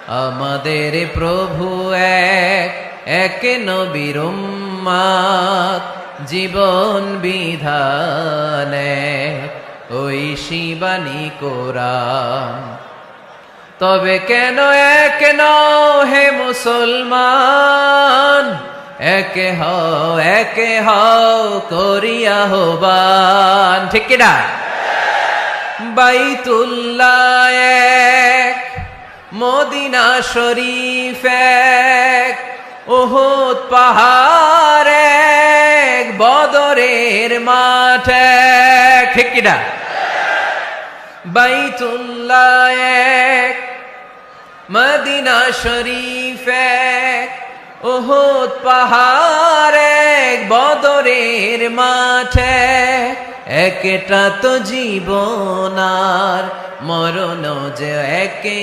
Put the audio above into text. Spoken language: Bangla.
আমাদের প্রভু এক, এক নবীর উম্মত, জীবন বিধান এক, ওই শিবানী কোরআন। তবে কেন এক নও হে মুসলমান, একে হও করিয়া আহ্বান। ঠিক কিনা? বাইতুল্লাহ এক, মদিনা শরীফ এক, উহুদ পাহাড় এক, বদরের মাঠ এক। ঠিক কিনা? বাইতুল্লাহ এক, মদিনা শরীফ এক, উহুদ পাহাড় এক, বদরের মাঠ এক। একটা তো জীবন আর মরণ যে একে